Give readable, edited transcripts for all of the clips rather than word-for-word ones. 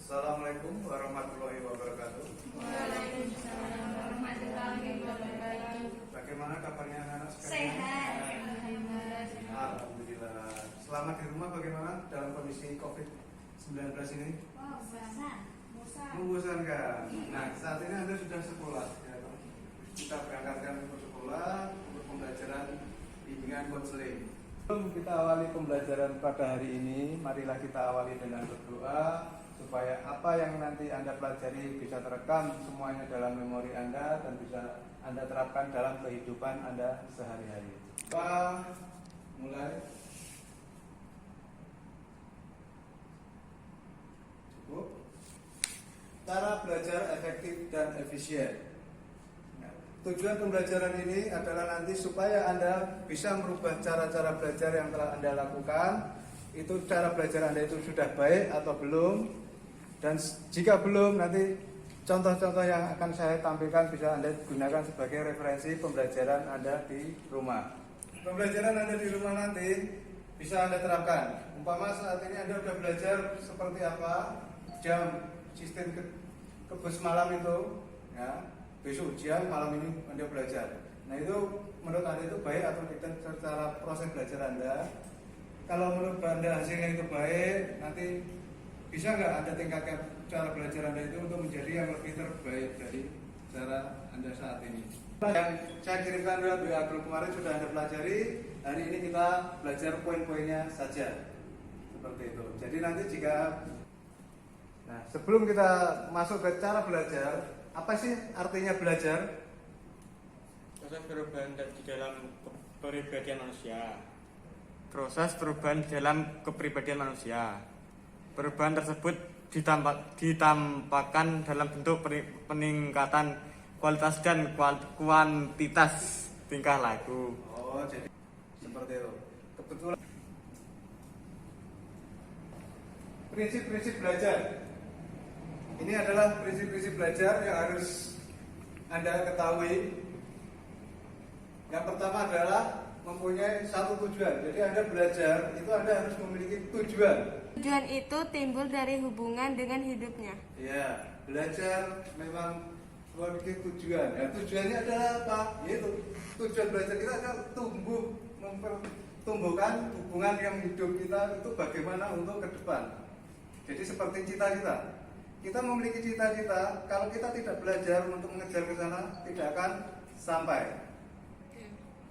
Assalamualaikum warahmatullahi wabarakatuh. Waalaikumsalam warahmatullahi wabarakatuh. Bagaimana kabarnya anak-anak sekalian? Sehat. Alhamdulillah. Selamat di rumah bagaimana dalam kondisi COVID-19 ini? Oh, bosan. Membosankan. Nah, saat ini Anda sudah sekolah. Ya, kita berangkatkan untuk sekolah untuk pembelajaran bimbingan konseling. Sebelum kita awali pembelajaran pada hari ini, marilah kita awali dengan berdoa supaya apa yang nanti Anda pelajari bisa terekam semuanya dalam memori Anda dan bisa Anda terapkan dalam kehidupan Anda sehari-hari. Pak, mulai. Cukup. Cara belajar efektif dan efisien. Tujuan pembelajaran ini adalah nanti supaya Anda bisa merubah cara-cara belajar yang telah Anda lakukan. Itu cara belajar Anda itu sudah baik atau belum. Dan jika belum, nanti contoh-contoh yang akan saya tampilkan bisa Anda gunakan sebagai referensi pembelajaran Anda di rumah. Pembelajaran Anda di rumah nanti bisa Anda terapkan. Umpama saat ini Anda sudah belajar seperti apa, jam sistem kebus malam itu, ya. Besok ujian, malam ini Anda belajar. Nah itu menurut Anda itu baik atau tidak secara proses belajar Anda? Kalau menurut Anda hasilnya itu baik, nanti bisa nggak Anda tingkatkan cara belajar Anda itu untuk menjadi yang lebih terbaik dari cara Anda saat ini? Yang saya kirimkan lewat WA group kemarin sudah Anda pelajari. Hari ini kita belajar poin-poinnya saja. Seperti itu. Jadi nanti sebelum kita masuk ke cara belajar, apa sih artinya belajar? Proses perubahan di dalam kepribadian manusia. Proses perubahan di dalam kepribadian manusia. Perubahan tersebut ditampakkan dalam bentuk peningkatan kualitas dan kuantitas tingkah laku. Oh, jadi seperti itu. Kebetulan prinsip-prinsip belajar. Ini adalah prinsip-prinsip belajar yang harus Anda ketahui. Yang pertama adalah mempunyai satu tujuan. Jadi Anda belajar, itu Anda harus memiliki tujuan. Tujuan itu timbul dari hubungan dengan hidupnya. Ya, belajar memang memiliki tujuan. Ya, tujuannya adalah apa? Yaitu tujuan belajar kita adalah mempertumbuhkan hubungan yang hidup kita itu bagaimana untuk ke depan. Jadi seperti cita-cita. Kita memiliki cita-cita, kalau kita tidak belajar untuk mengejar ke sana, tidak akan sampai.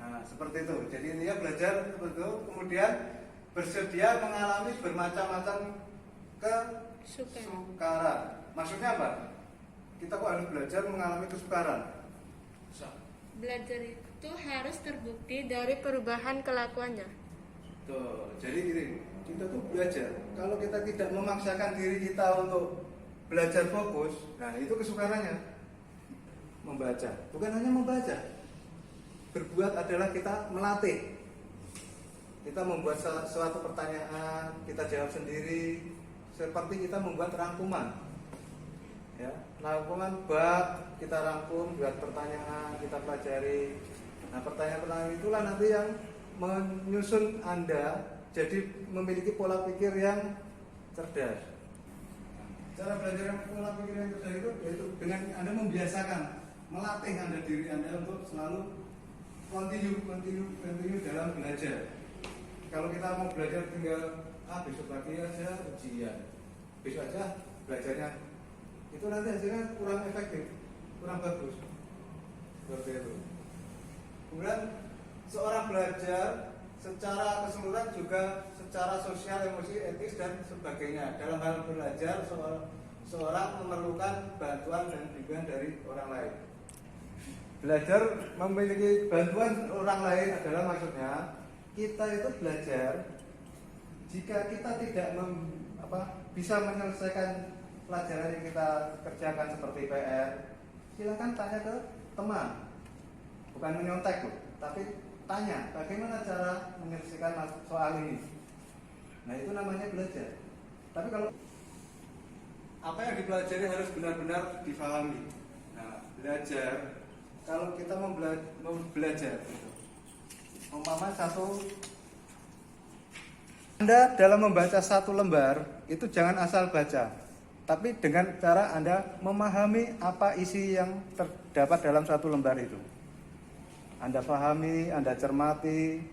Nah, seperti itu. Jadi intinya belajar seperti itu, kemudian bersedia mengalami bermacam-macam kesukaran. Maksudnya apa? Kita kok harus belajar mengalami kesukaran? Belajar itu harus terbukti dari perubahan kelakuannya. Tuh, jadi gini, kita tuh belajar. Kalau kita tidak memaksakan diri kita untuk belajar fokus, nah itu kesukarannya. Membaca, bukan hanya membaca. Berbuat adalah kita melatih. Kita membuat suatu pertanyaan, kita jawab sendiri, seperti kita membuat rangkuman. Ya, rangkuman bab kita rangkum, buat pertanyaan, kita pelajari. Nah, pertanyaan-pertanyaan itulah nanti yang menyusun Anda jadi memiliki pola pikir yang cerdas. Cara belajar yang pola pikir yang cerdas itu yaitu dengan Anda membiasakan, melatih diri Anda untuk selalu continue dalam belajar. Kalau kita mau belajar tinggal besok pagi aja ujian, besok aja belajarnya, itu nanti hasilnya kurang efektif, kurang bagus. Seperti itu. Kemudian seorang belajar secara keseluruhan juga secara sosial, emosi, etis dan sebagainya. Dalam hal belajar, seorang memerlukan bantuan dan bimbingan dari orang lain. Belajar memiliki bantuan orang lain adalah maksudnya kita itu belajar jika kita tidak bisa menyelesaikan pelajaran yang kita kerjakan seperti PR, silakan tanya ke teman, bukan menyontek loh, tapi tanya bagaimana cara menyelesaikan soal ini. Nah itu namanya belajar. Tapi kalau apa yang dipelajari harus benar-benar difahami. Nah belajar, kalau kita mau belajar, umpama Anda dalam membaca satu lembar itu jangan asal baca. tapi dengan cara Anda memahami apa isi yang terdapat dalam satu lembar itu. Anda pahami, Anda cermati,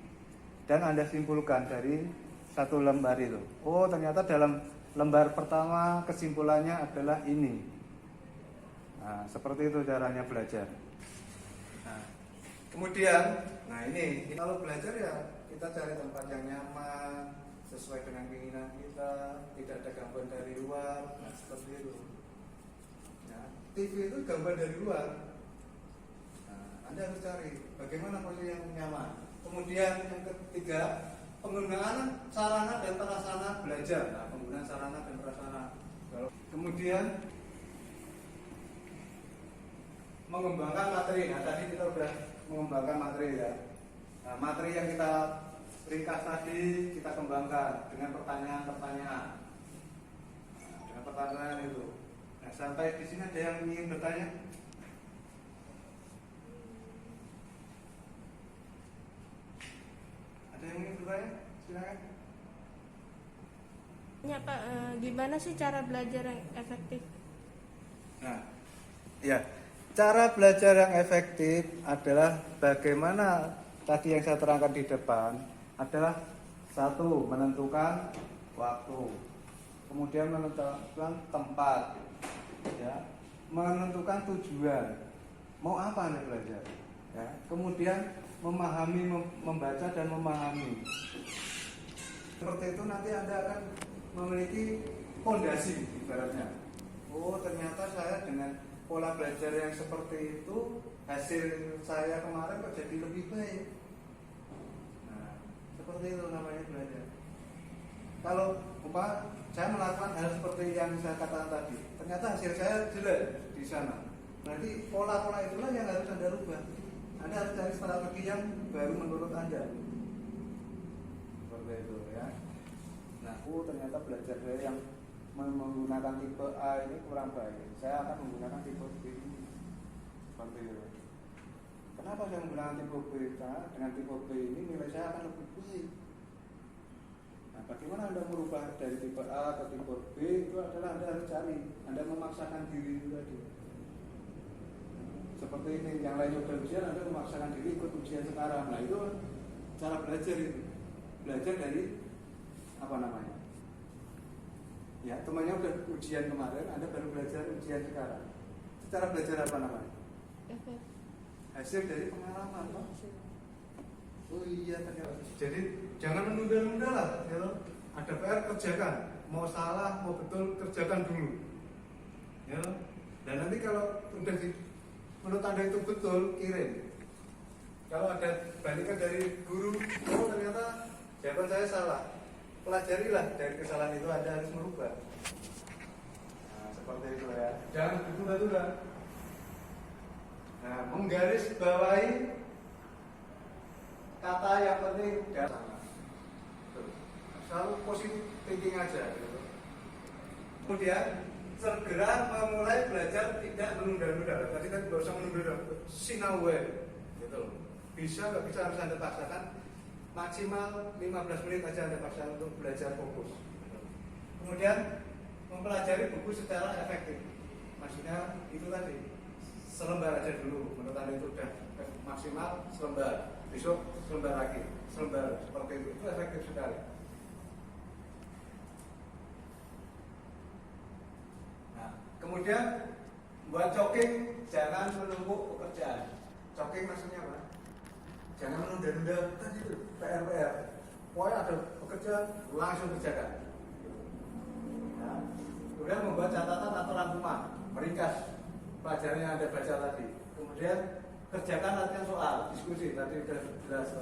dan Anda simpulkan dari satu lembar itu. Oh, ternyata dalam lembar pertama kesimpulannya adalah ini. Nah, seperti itu caranya belajar. Nah, kemudian, ini kalau belajar ya kita cari tempat yang nyaman, sesuai dengan keinginan kita, tidak ada gangguan dari luar, nah seperti itu. Ya, TV itu gangguan dari luar. Nah, Anda harus cari bagaimana posisi yang nyaman. Kemudian yang ketiga, penggunaan sarana dan prasarana belajar. Nah, penggunaan sarana dan prasarana. Kemudian mengembangkan materi. Nah, tadi kita sudah mengembangkan materi ya. Nah, materi yang kita ringkas tadi kita kembangkan dengan pertanyaan-pertanyaan. Nah, dengan pertanyaan itu. Nah, sampai di sini ada yang ingin bertanya? Ada yang ingin bertanya? Silakan. Ya Pak, gimana sih cara belajar yang efektif? Nah, ya, cara belajar yang efektif adalah bagaimana tadi yang saya terangkan di depan adalah satu, menentukan waktu, kemudian menentukan tempat, ya, menentukan tujuan, mau apa Anda belajar, ya, kemudian memahami, membaca dan memahami. Seperti itu nanti Anda akan memiliki fondasi ibaratnya. Oh, ternyata saya dengan pola belajar yang seperti itu hasil saya kemarin kok jadi lebih baik. Seperti itu namanya belajar. Kalau saya melakukan hal seperti yang saya katakan tadi, ternyata hasil saya jelek di sana. Berarti pola-pola itulah yang harus Anda rubah. Anda harus cari strategi yang baru menurut Anda. Seperti itu ya. Nah, ternyata belajar saya yang menggunakan tipe A ini kurang baik. Saya akan menggunakan tipe B. Seperti itu. Kenapa saya menggunakan tipe B? Karena dengan tipe B ini nilai saya akan lebih baik. Nah, bagaimana Anda merubah dari tipe A ke tipe B? Itu adalah Anda harus cari. Anda memaksakan diri itu tadi. Seperti ini, yang lain udah ujian, Anda memaksakan diri ikut ujian sekarang. Nah, itu cara belajar itu. Belajar dari apa namanya? Ya, temannya udah ujian kemarin, Anda baru belajar ujian sekarang. Cara belajar apa namanya? Hasil dari pengalaman, Pak. Oh iya, ternyata. Jadi jangan menunda-nunda lah, ya. Ada PR kerjakan, mau salah mau betul kerjakan dulu, ya. Dan nanti kalau udah menurut Anda itu betul, kirim. Kalau ada balikan dari guru, oh ternyata jawaban saya salah, pelajarilah dari kesalahan itu, Anda harus merubah. Nah, seperti itu ya. Jangan ditunda-tunda. Nah, menggaris bawahi kata yang penting dan selalu positif thinking aja gitu. Kemudian segera memulai belajar, tidak menunda-nunda. Tadi kan nggak usah menunda-nunda, sinauwe gitu. Bisa nggak bisa harus Anda paksakan, maksimal 15 menit aja Anda paksakan untuk belajar fokus. Kemudian mempelajari buku secara efektif. Maksudnya itu tadi, selembar aja dulu, menurut Anda itu udah maksimal selembar, besok selembar lagi, selembar, seperti itu efektif sekali. Nah, kemudian buat jogging jangan menumpuk pekerjaan. Jogging maksudnya apa? Jangan menunda-nunda tadi itu PR. Pokoknya ada pekerjaan langsung kerjakan. Nah, kemudian membuat catatan atau rangkuman, meringkas pelajaran yang Anda baca tadi. Kemudian kerjakan latihan soal, diskusi tadi sudah jelas.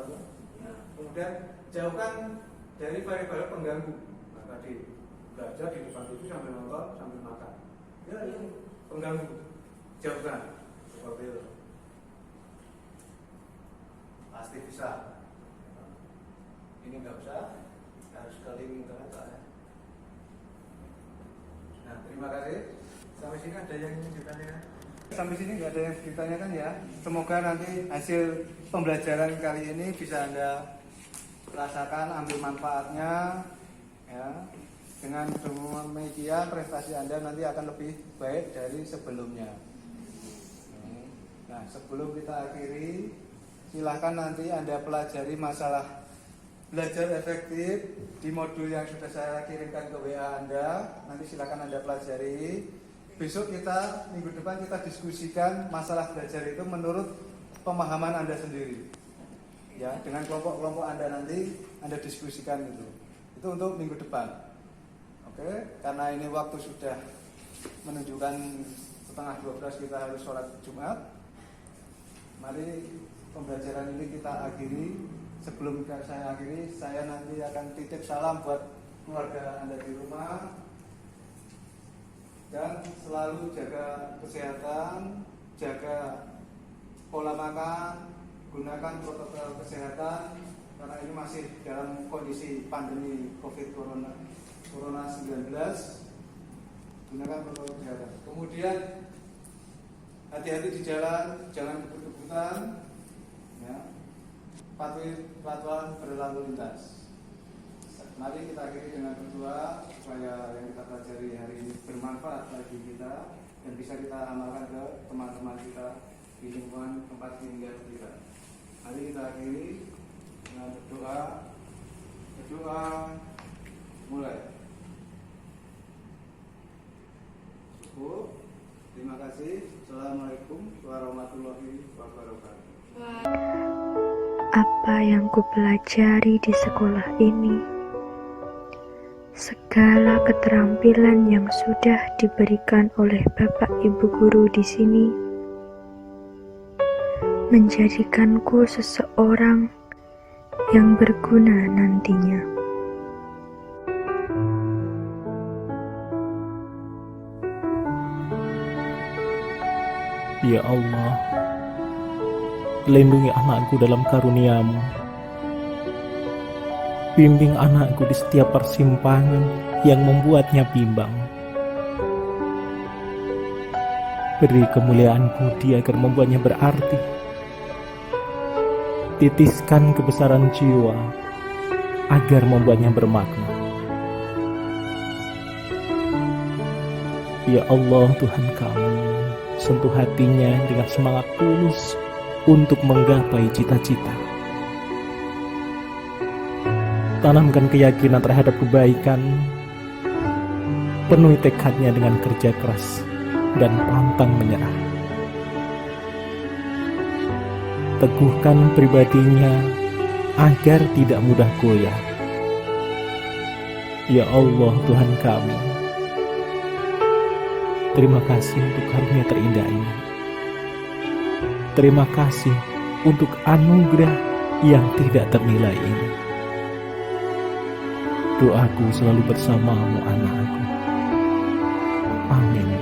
Nah, kemudian jauhkan dari variabel pengganggu. Nah, tadi belajar di depan TV sambil nonton, sambil makan. Ya itu pengganggu, jauhkan seperti itu. Pasti bisa. Ini nggak usah, harus ke link internet ya. Nah, terima kasih. Sampai sini ada yang ingin ditanyakan? Sampai sini nggak ada yang ditanyakan ya. Semoga nanti hasil pembelajaran kali ini bisa Anda rasakan, ambil manfaatnya, ya. Dengan demikian prestasi Anda nanti akan lebih baik dari sebelumnya. Nah, sebelum kita akhiri, silahkan nanti Anda pelajari masalah belajar efektif di modul yang sudah saya kirimkan ke WA Anda. Nanti silahkan Anda pelajari. Besok kita, minggu depan kita diskusikan masalah belajar itu menurut pemahaman Anda sendiri. Ya, dengan kelompok-kelompok Anda nanti Anda diskusikan itu. Itu untuk minggu depan. Oke, karena ini waktu sudah menunjukkan 11:30 kita harus sholat Jumat. Mari pembelajaran ini kita akhiri. Sebelum saya akhiri, saya nanti akan titip salam buat keluarga Anda di rumah. Dan selalu jaga kesehatan, jaga pola makan, gunakan protokol kesehatan karena ini masih dalam kondisi pandemi Corona-19. Gunakan protokol kesehatan. Kemudian hati-hati di jalan, jangan kebut-kebutan, ya. Patuhi peraturan berlalu lintas. Mari kita akhiri dengan berdoa supaya yang kita pelajari hari ini bermanfaat bagi kita dan bisa kita amalkan ke teman-teman kita di lingkungan tempat tinggal kita. Mari kita akhiri dengan berdoa. Berdoa mulai. Cukup. Terima kasih. Assalamualaikum warahmatullahi wabarakatuh. Apa yang kupelajari di sekolah ini, segala keterampilan yang sudah diberikan oleh Bapak Ibu guru di sini menjadikanku seseorang yang berguna nantinya. Ya Allah, lindungi anakku dalam karunia-Mu. Bimbing anakku di setiap persimpangan yang membuatnya bimbang. Beri kemuliaan budi agar membuatnya berarti. Titiskan kebesaran jiwa agar membuatnya bermakna. Ya Allah Tuhan kami, sentuh hatinya dengan semangat tulus untuk menggapai cita-cita. Tanamkan keyakinan terhadap kebaikan, penuhi tekadnya dengan kerja keras dan pantang menyerah. Teguhkan pribadinya agar tidak mudah goyah. Ya Allah Tuhan kami, terima kasih untuk karunia terindah ini. Terima kasih untuk anugerah yang tidak ternilai ini. Doaku selalu bersamamu anakku. Amin.